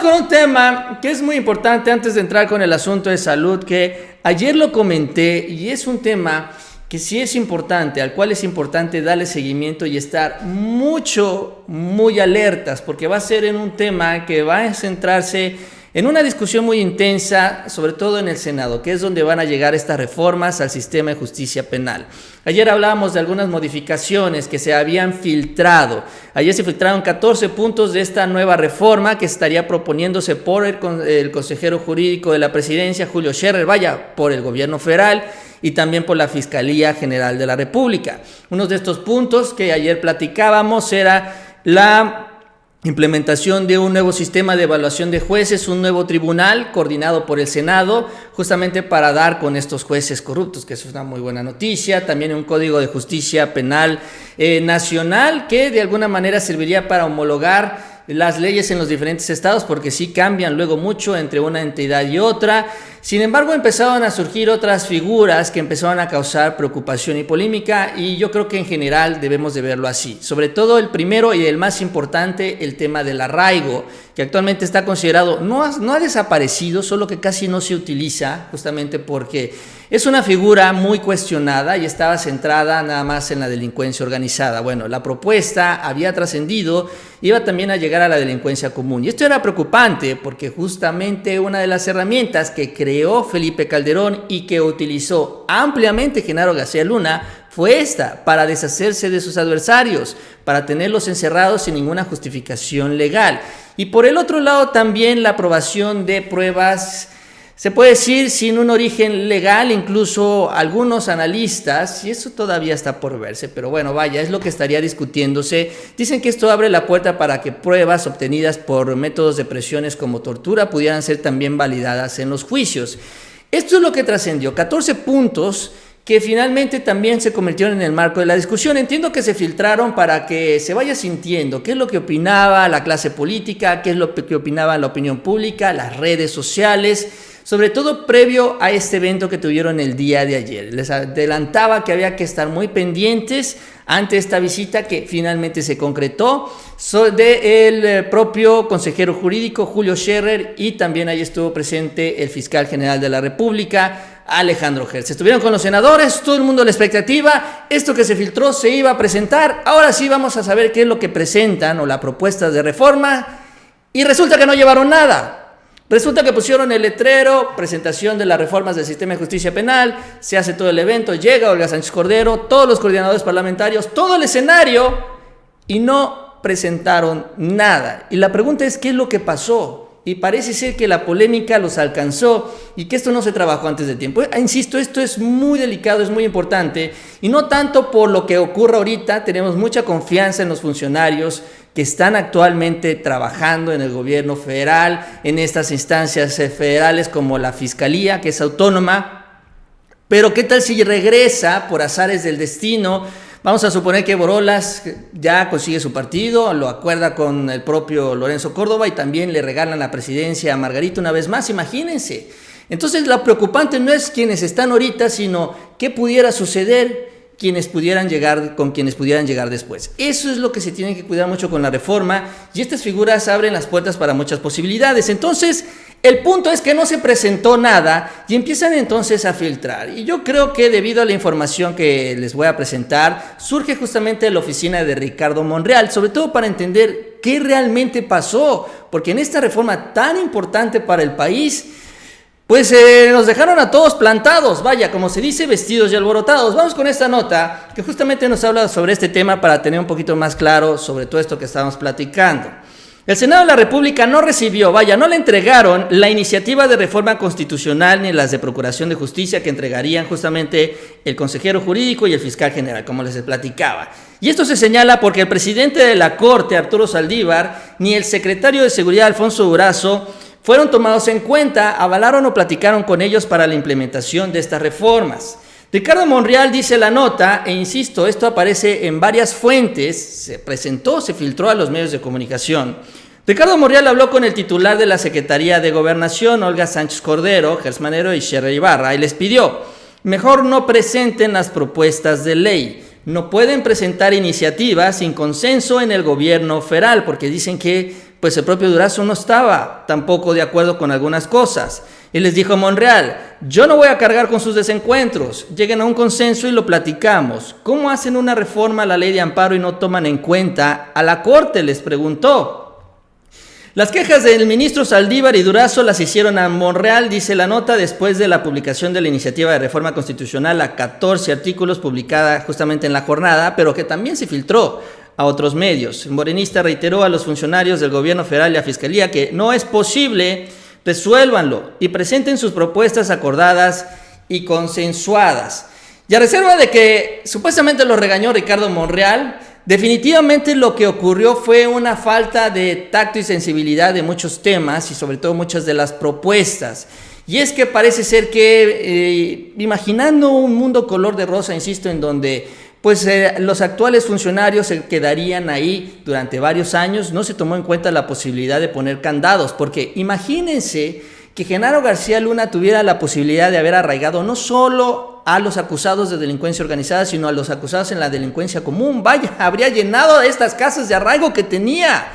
con un tema que es muy importante antes de entrar con el asunto de salud, que ayer lo comenté y es un tema que sí es importante, al cual es importante darle seguimiento y estar muy alertas, porque va a ser en un tema que va a centrarse en una discusión muy intensa, sobre todo en el Senado, que es donde van a llegar estas reformas al sistema de justicia penal. Ayer hablábamos de algunas modificaciones que se habían filtrado. Ayer se filtraron 14 puntos de esta nueva reforma que estaría proponiéndose por el consejero jurídico de la presidencia, Julio Scherer, por el gobierno federal y también por la Fiscalía General de la República. Uno de estos puntos que ayer platicábamos era la implementación de un nuevo sistema de evaluación de jueces, un nuevo tribunal coordinado por el Senado, justamente para dar con estos jueces corruptos, que eso es una muy buena noticia. También un código de justicia penal nacional que de alguna manera serviría para homologar las leyes en los diferentes estados, porque sí cambian luego mucho entre una entidad y otra. Sin embargo, empezaron a surgir otras figuras que empezaron a causar preocupación y polémica, y yo creo que en general debemos de verlo así. Sobre todo el primero y el más importante, el tema del arraigo, que actualmente está considerado, no ha desaparecido, solo que casi no se utiliza, justamente porque es una figura muy cuestionada y estaba centrada nada más en la delincuencia organizada. Bueno, la propuesta había trascendido, iba también a llegar a la delincuencia común. Y esto era preocupante porque justamente una de las herramientas que creó Felipe Calderón y que utilizó ampliamente Genaro García Luna fue esta, para deshacerse de sus adversarios, para tenerlos encerrados sin ninguna justificación legal. Y por el otro lado también la aprobación de pruebas, se puede decir, sin un origen legal. Incluso algunos analistas, y eso todavía está por verse, pero bueno, es lo que estaría discutiéndose, dicen que esto abre la puerta para que pruebas obtenidas por métodos de presiones como tortura pudieran ser también validadas en los juicios. Esto es lo que trascendió, 14 puntos que finalmente también se convirtieron en el marco de la discusión. Entiendo que se filtraron para que se vaya sintiendo qué es lo que opinaba la clase política, qué es lo que opinaba la opinión pública, las redes sociales, sobre todo previo a este evento que tuvieron el día de ayer. Les adelantaba que había que estar muy pendientes ante esta visita que finalmente se concretó del propio consejero jurídico Julio Scherer, y también ahí estuvo presente el fiscal general de la República, Alejandro Gertz. Estuvieron con los senadores, todo el mundo a la expectativa, esto que se filtró se iba a presentar. Ahora sí vamos a saber qué es lo que presentan o la propuesta de reforma, y resulta que no llevaron nada. Resulta que pusieron el letrero, presentación de las reformas del sistema de justicia penal, se hace todo el evento, llega Olga Sánchez Cordero, todos los coordinadores parlamentarios, todo el escenario, y no presentaron nada. Y la pregunta es, ¿qué es lo que pasó? Y parece ser que la polémica los alcanzó y que esto no se trabajó antes de tiempo. Insisto, esto es muy delicado, es muy importante, y no tanto por lo que ocurra ahorita. Tenemos mucha confianza en los funcionarios que están actualmente trabajando en el gobierno federal, en estas instancias federales como la Fiscalía, que es autónoma. Pero ¿qué tal si regresa por azares del destino? Vamos a suponer que Borolas ya consigue su partido, lo acuerda con el propio Lorenzo Córdoba y también le regalan la presidencia a Margarito una vez más, imagínense. Entonces lo preocupante no es quienes están ahorita, sino qué pudiera suceder con quienes pudieran llegar después. Eso es lo que se tiene que cuidar mucho con la reforma, y estas figuras abren las puertas para muchas posibilidades. Entonces, el punto es que no se presentó nada y empiezan entonces a filtrar. Y yo creo que debido a la información que les voy a presentar, surge justamente la oficina de Ricardo Monreal, sobre todo para entender qué realmente pasó, porque en esta reforma tan importante para el país, pues nos dejaron a todos plantados, como se dice, vestidos y alborotados. Vamos con esta nota que justamente nos habla sobre este tema para tener un poquito más claro sobre todo esto que estamos platicando. El Senado de la República no recibió, no le entregaron la iniciativa de reforma constitucional ni las de procuración de justicia que entregarían justamente el consejero jurídico y el fiscal general, como les platicaba. Y esto se señala porque el presidente de la Corte, Arturo Saldívar, ni el secretario de Seguridad, Alfonso Durazo, fueron tomados en cuenta, avalaron o platicaron con ellos para la implementación de estas reformas. Ricardo Monreal dice la nota, e insisto, esto aparece en varias fuentes, se presentó, se filtró a los medios de comunicación. Ricardo Monreal habló con el titular de la Secretaría de Gobernación, Olga Sánchez Cordero, Gertz Manero y Scherer Ibarra, y les pidió, mejor no presenten las propuestas de ley. No pueden presentar iniciativas sin consenso en el gobierno federal, porque dicen que pues el propio Durazo no estaba tampoco de acuerdo con algunas cosas. Y les dijo a Monreal, yo no voy a cargar con sus desencuentros, lleguen a un consenso y lo platicamos. ¿Cómo hacen una reforma a la ley de amparo y no toman en cuenta a la Corte?, les preguntó. Las quejas del ministro Saldívar y Durazo las hicieron a Monreal, dice la nota, después de la publicación de la iniciativa de reforma constitucional a 14 artículos publicada justamente en La Jornada, pero que también se filtró a otros medios. El morenista reiteró a los funcionarios del gobierno federal y a Fiscalía que no es posible, resuélvanlo y presenten sus propuestas acordadas y consensuadas. Y a reserva de que supuestamente lo regañó Ricardo Monreal, definitivamente lo que ocurrió fue una falta de tacto y sensibilidad de muchos temas y sobre todo muchas de las propuestas. Y es que parece ser que, imaginando un mundo color de rosa, insisto, en donde pues los actuales funcionarios se quedarían ahí durante varios años, no se tomó en cuenta la posibilidad de poner candados, porque imagínense que Genaro García Luna tuviera la posibilidad de haber arraigado no solo a los acusados de delincuencia organizada, sino a los acusados en la delincuencia común. Vaya, habría llenado estas casas de arraigo que tenía,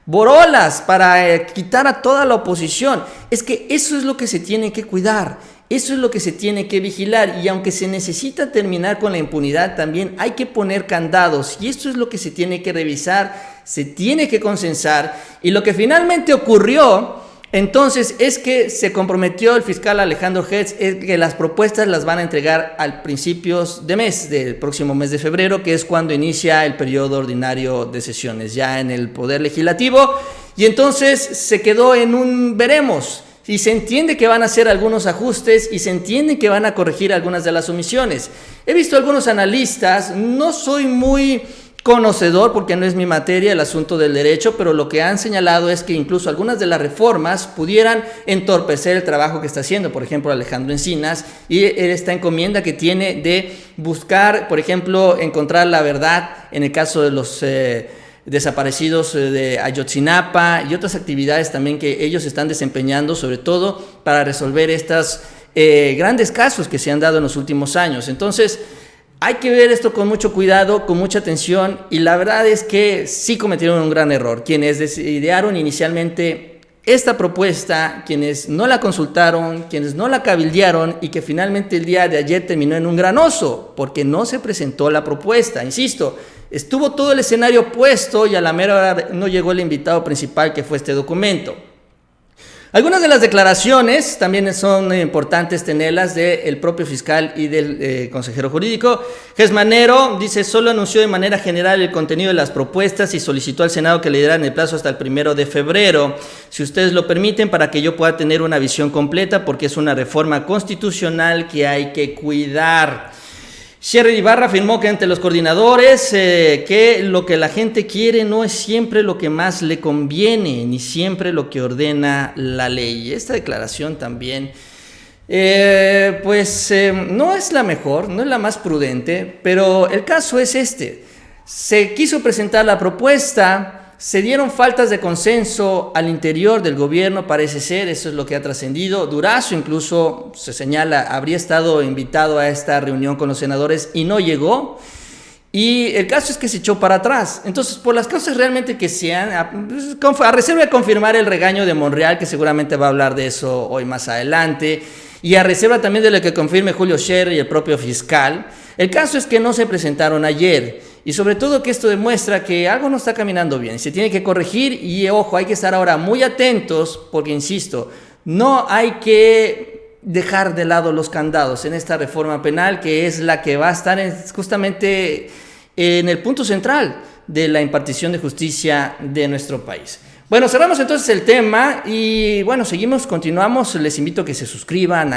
borolas, para quitar a toda la oposición. Es que eso es lo que se tiene que cuidar, eso es lo que se tiene que vigilar, y aunque se necesita terminar con la impunidad, también hay que poner candados, y esto es lo que se tiene que revisar, se tiene que consensar, y lo que finalmente ocurrió entonces es que se comprometió el fiscal Alejandro Hertz que las propuestas las van a entregar al principios de mes, del próximo mes de febrero, que es cuando inicia el periodo ordinario de sesiones, ya en el Poder Legislativo, y entonces se quedó en un veremos, y se entiende que van a hacer algunos ajustes, y se entiende que van a corregir algunas de las omisiones. He visto algunos analistas, no soy muy conocedor porque no es mi materia el asunto del derecho, pero lo que han señalado es que incluso algunas de las reformas pudieran entorpecer el trabajo que está haciendo, por ejemplo, Alejandro Encinas, y esta encomienda que tiene de buscar, por ejemplo, encontrar la verdad en el caso de los desaparecidos de Ayotzinapa y otras actividades también que ellos están desempeñando, sobre todo para resolver estos grandes casos que se han dado en los últimos años. Entonces, hay que ver esto con mucho cuidado, con mucha atención, y la verdad es que sí cometieron un gran error. Quienes idearon inicialmente esta propuesta, quienes no la consultaron, quienes no la cabildearon, y que finalmente el día de ayer terminó en un gran oso, porque no se presentó la propuesta. Insisto, estuvo todo el escenario puesto y a la mera hora no llegó el invitado principal, que fue este documento. Algunas de las declaraciones también son importantes tenerlas del propio fiscal y del consejero jurídico. Gesmanero dice, solo anunció de manera general el contenido de las propuestas y solicitó al Senado que le dieran el plazo hasta el 1 de febrero, si ustedes lo permiten, para que yo pueda tener una visión completa, porque es una reforma constitucional que hay que cuidar. Sherry Ibarra afirmó que ante los coordinadores que lo que la gente quiere no es siempre lo que más le conviene, ni siempre lo que ordena la ley. Esta declaración también, no es la mejor, no es la más prudente, pero el caso es este. Se quiso presentar la propuesta, se dieron faltas de consenso al interior del gobierno, parece ser, eso es lo que ha trascendido. Durazo incluso, se señala, habría estado invitado a esta reunión con los senadores y no llegó. Y el caso es que se echó para atrás. Entonces, por las causas realmente que sean, a reserva de confirmar el regaño de Monreal, que seguramente va a hablar de eso hoy más adelante, y a reserva también de lo que confirme Julio Scherer y el propio fiscal, el caso es que no se presentaron ayer. Y sobre todo que esto demuestra que algo no está caminando bien, se tiene que corregir, y ojo, hay que estar ahora muy atentos, porque insisto, no hay que dejar de lado los candados en esta reforma penal, que es la que va a estar justamente en el punto central de la impartición de justicia de nuestro país. Bueno, cerramos entonces el tema y bueno, continuamos, les invito a que se suscriban